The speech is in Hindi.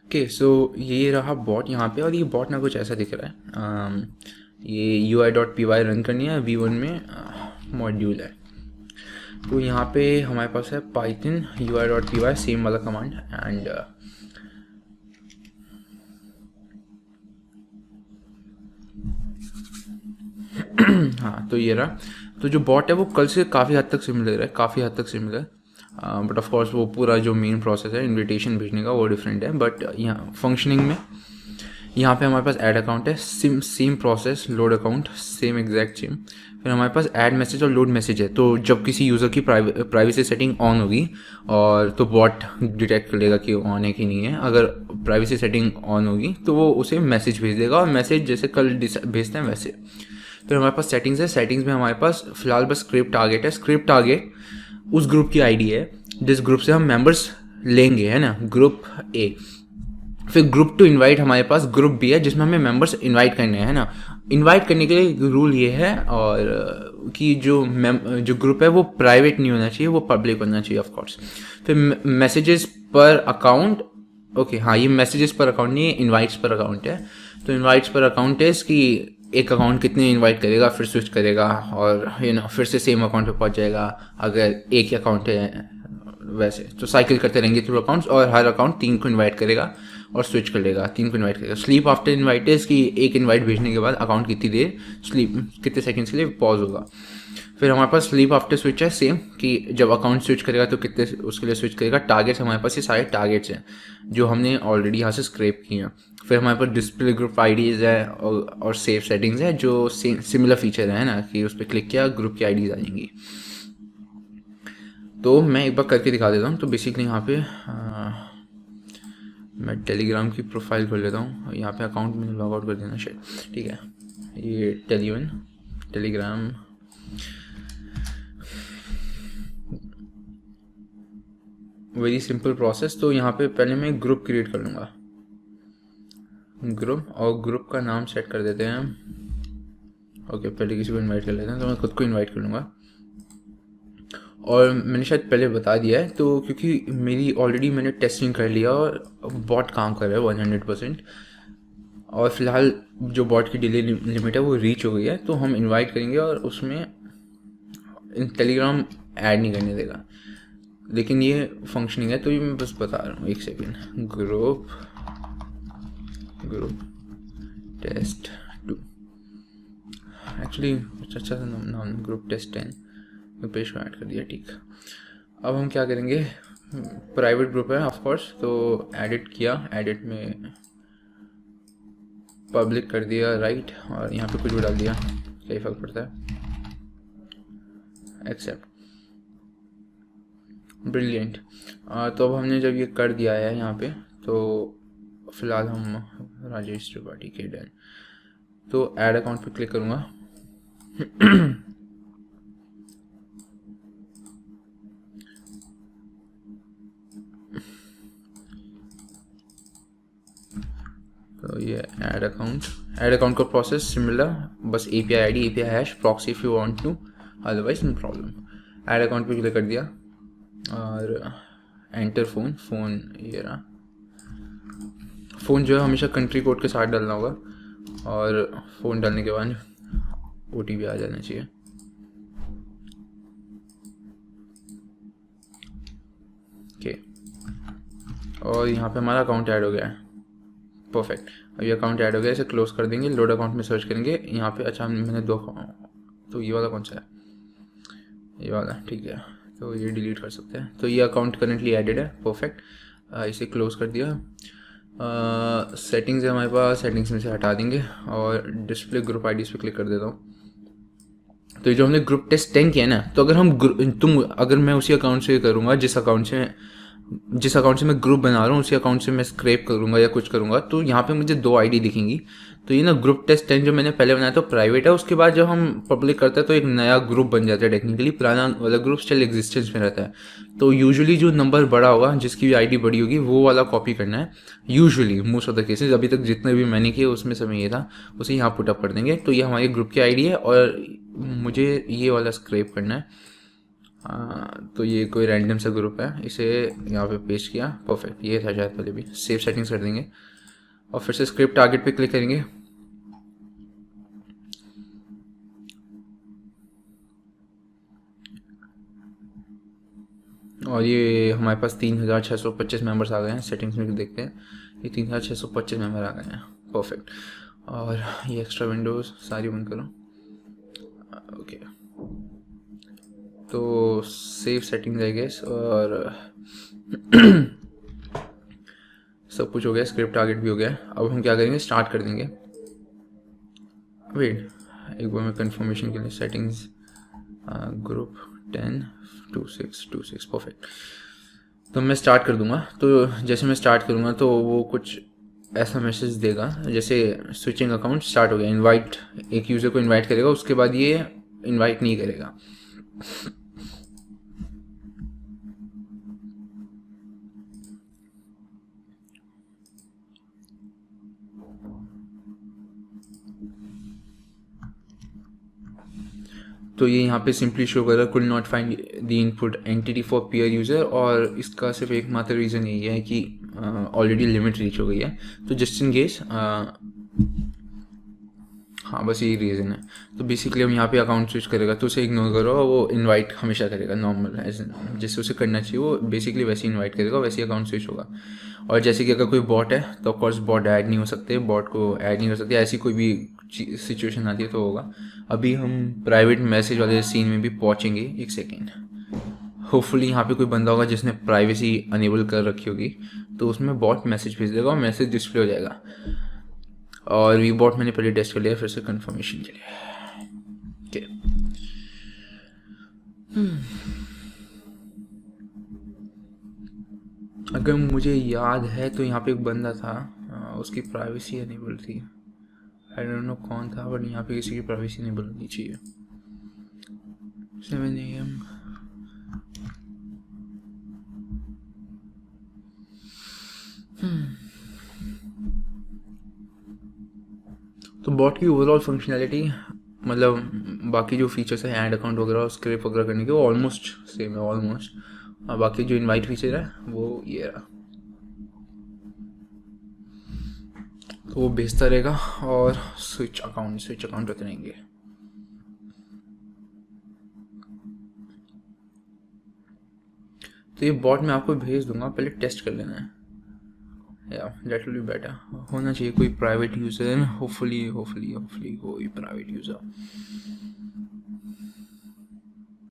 ओके, सो ये रहा बॉट यहाँ पे, और ये बॉट ना कुछ ऐसा दिख रहा है। ये UI.py रन करनी है, V1 में मॉड्यूल है। तो यहाँ पे हमारे पास है पाइथन UI.py, सेम वाला कमांड, एंड हाँ, तो ये रहा। तो जो बॉट है वो कल से काफ़ी हद तक सिमिलर है, काफ़ी हद तक सिमिलर। बट ऑफ कोर्स वो पूरा जो मेन प्रोसेस है इनविटेशन भेजने का वो डिफरेंट है। बट यहाँ फंक्शनिंग में यहाँ पे हमारे पास ऐड अकाउंट है, same process, load account same exact same. फिर हमारे पास ऐड मैसेज और लोड मैसेज है। तो जब किसी यूज़र की प्राइवेसी सेटिंग ऑन होगी और तो बॉट डिटेक्ट कर लेगा कि ऑन है कि नहीं है। अगर प्राइवेसी सेटिंग ऑन होगी तो वो उसे मैसेज भेज देगा, और मैसेज जैसे कल भेजते हैं वैसे। फिर हमारे पास सेटिंग्स है। सेटिंग्स में हमारे पास फिलहाल बस स्क्रिप्ट टारगेट है। स्क्रिप्ट टारगेट उस ग्रुप की आईडी है जिस ग्रुप से हम मेंबर्स लेंगे, है ना, ग्रुप ए। फिर ग्रुप टू इनवाइट हमारे पास ग्रुप बी है जिसमें हमें मेंबर्स इनवाइट करने हैं, है ना। इनवाइट करने के लिए रूल ये है और कि जो ग्रुप है वो प्राइवेट नहीं होना चाहिए, वो पब्लिक होना चाहिए ऑफ कोर्स। फिर मैसेजेस पर अकाउंट, ओके हाँ, ये मैसेजेस पर अकाउंट नहीं है, इनवाइट्स पर अकाउंट है। तो इनवाइट्स पर अकाउंट है कि एक अकाउंट कितने इनवाइट करेगा, फिर स्विच करेगा और फिर से सेम अकाउंट पे पहुंच जाएगा। अगर एक ही अकाउंट है वैसे तो साइकिल करते रहेंगे थ्रू अकाउंट्स, और हर अकाउंट 3 को इनवाइट करेगा और स्विच कर लेगा, 3 को इनवाइट करेगा। स्लीप आफ्टर इनवाइट है कि एक इनवाइट भेजने के बाद अकाउंट कितनी देर स्लीप, कितने सेकंड्स के लिए पॉज होगा। फिर हमारे पास स्लीप आफ्टर स्विच है, सेम कि जब अकाउंट स्विच करेगा तो कितने उसके लिए स्विच करेगा। टारगेट्स हमारे पास ये सारे टारगेट्स हैं जो हमने ऑलरेडी यहाँ से स्क्रैप किए हैं। फिर हमारे पास डिस्प्ले ग्रुप आईडीज़ है और सेव सेटिंग्स है जो सिमिलर फीचर है ना, कि उस पर क्लिक किया ग्रुप की आईडीज़ आ जाएंगी। तो मैं एक बार करके दिखा देता हूँ। तो बेसिकली यहाँ पे मैं टेलीग्राम की प्रोफाइल खोल लेता हूँ। यहाँ पे अकाउंट में लॉग आउट कर देना शायद, ठीक है। ये टेलीग्राम, वेरी सिंपल प्रोसेस। तो यहाँ पे पहले मैं ग्रुप क्रिएट कर लूँगा, ग्रुप, और ग्रुप का नाम सेट कर देते हैं। ओके, पहले किसी को इनवाइट कर लेते हैं, तो मैं खुद को इनवाइट कर लूँगा। और मैंने शायद पहले बता दिया है, तो क्योंकि मेरी ऑलरेडी मैंने टेस्टिंग कर लिया और बॉट काम कर रहा है 100%। और फिलहाल जो बॉट की डिले लिमिट है वो रीच हो गई है। तो हम इनवाइट करेंगे और उसमें टेलीग्राम ऐड नहीं करने देगा, लेकिन ये फंक्शनिंग है। तो ये मैं बस बता रहा हूँ, एक सेकेंड। ग्रुप टेस्ट 2, एक्चुअली अच्छा सा नाम, ग्रुप टेस्ट 10 पेज को ऐड कर दिया, ठीक। अब हम क्या करेंगे, प्राइवेट ग्रुप है ऑफ कोर्स, तो एडिट किया, एडिट में पब्लिक कर दिया, राइट, और यहाँ पे कुछ भी डाल दिया, क्या ही फर्क पड़ता है, एक्सेप्ट, ब्रिलियंट। तो अब हमने जब ये कर दिया है यहाँ पे, तो फिलहाल हम राजेश त्रिपाठी के डन। तो ऐड अकाउंट पे क्लिक करूँगा। तो ये ऐड अकाउंट का प्रोसेस सिमिलर, बस API ID, API hash, proxy if you want to, otherwise no problem. Add account पे क्लिक कर दिया और एंटर फ़ोन ये रहा। फ़ोन जो है हमेशा कंट्री कोड के साथ डालना होगा, और फ़ोन डालने के बाद OTP आ जाना चाहिए। ओके, और यहाँ पे हमारा अकाउंट ऐड हो गया है, परफेक्ट। अब ये अकाउंट ऐड हो गया, इसे क्लोज कर देंगे। लोड अकाउंट में सर्च करेंगे यहाँ पे। अच्छा, मैंने 2, तो ये वाला कौन सा है, ये वाला, ठीक है। तो ये डिलीट कर सकते हैं। तो ये अकाउंट करेंटली एडेड है, परफेक्ट। इसे क्लोज कर दिया। सेटिंग्स है हमारे पास, सेटिंग्स में से हटा देंगे और डिस्प्ले ग्रुप आईडीज़ पे क्लिक कर देता हूँ। तो ये जो हमने ग्रुप टेस्ट 10 किया ना, तो अगर मैं उसी अकाउंट से करूँगा, जिस अकाउंट से मैं ग्रुप बना रहा हूँ, उसी अकाउंट से मैं स्क्रैप करूँगा या कुछ करूँगा, तो यहाँ पे मुझे 2 आईडी दिखेंगी। तो ये ना ग्रुप टेस्ट 10 जो मैंने पहले बनाया तो प्राइवेट है, उसके बाद जब हम पब्लिक करते हैं तो एक नया ग्रुप बन जाता है। टेक्निकली पुराना वाला ग्रुप स्टिल एग्जिस्टेंस में रहता है। तो यूजुअली जो नंबर बड़ा होगा, जिसकी भी आईडी बड़ी होगी, वो वाला कॉपी करना है। Usually most of the cases, अभी तक जितने भी मैंने किए उसमें समय ये था, उसे यहाँ पुट अप कर देंगे। तो ये हमारे ग्रुप की आईडी है और मुझे ये वाला स्क्रैप करना है। तो ये कोई रैंडम सा ग्रुप है, इसे यहाँ पे पेस्ट किया, परफेक्ट, ये था शायद पहले भी। सेव सेटिंग्स कर देंगे और फिर से स्क्रिप्ट टारगेट पे क्लिक करेंगे। और ये हमारे पास 3625 मेंबर्स आ गए हैं। सेटिंग्स में देखते हैं, ये 3625 मेंबर आ गए हैं, परफेक्ट। और ये एक्स्ट्रा विंडोज़ सारी बंद करो, ओके। तो सेव सेटिंग्स आई गेस, और सब कुछ हो गया, स्क्रिप्ट टारगेट भी हो गया। अब हम क्या करेंगे, स्टार्ट कर देंगे। वेट, एक बार मैं कंफर्मेशन के लिए सेटिंग्स, ग्रुप 102626, परफेक्ट। तो मैं स्टार्ट कर दूंगा। तो जैसे मैं स्टार्ट करूंगा तो वो कुछ ऐसा मैसेज देगा जैसे स्विचिंग अकाउंट स्टार्ट हो गया, इनवाइट, एक यूज़र को इनवाइट करेगा, उसके बाद ये इनवाइट नहीं करेगा। तो ये यहाँ पे सिंपली शो करेगा could not find the input entity for pair user, और इसका सिर्फ एकमात्र रीज़न यही है कि ऑलरेडी लिमिट रीच हो गई है। तो जस्ट इन केस, हाँ बस यही रीज़न है। तो बेसिकली हम यहाँ पे अकाउंट स्विच करेगा तो उसे इग्नोर करो, वो इनवाइट हमेशा करेगा नॉर्मल, जैसे उसे करना चाहिए वो बेसिकली वैसे ही इनवाइट करेगा, वैसे ही अकाउंट स्विच होगा। और जैसे कि अगर कोई बॉट है तो ऑफकोर्स बॉट ऐड नहीं हो सकते, बॉट को ऐड नहीं कर सकते, ऐसी कोई भी सिचुएशन आती है तो होगा। अभी हम प्राइवेट मैसेज वाले सीन में भी पहुँचेंगे, एक सेकेंड। होपफुली यहाँ पे कोई बंदा होगा जिसने प्राइवेसी अनेबल कर रखी होगी, तो उसमें बॉट मैसेज भेज देगा और मैसेज डिस्प्ले हो जाएगा। और वी बॉट मैंने पहले टेस्ट कर लिया, फिर से कंफर्मेशन के लिए, ओके। अगर मुझे याद है तो यहाँ पे एक बंदा था, उसकी प्राइवेसी अनेबल थी, आई डोंट नो कौन था, बट यहाँ पे किसी की प्राइवेसी अनेबल होनी चाहिए। 7 AM, तो बॉट की ओवरऑल फंक्शनैलिटी, मतलब बाकी जो फीचर्स है ऐड अकाउंट वगैरह और स्क्रिप्ट वगैरह करने के, वो ऑलमोस्ट सेम है, ऑलमोस्ट। और बाकी जो इनवाइट फीचर है वो ये रहा, तो वो भेजता रहेगा और स्विच अकाउंट होते रहेंगे। तो ये बॉट मैं आपको भेज दूंगा, पहले टेस्ट कर लेना है, या दैट विल बी बेटर। होना चाहिए कोई प्राइवेट यूज़र, होपफुली कोई प्राइवेट यूज़र।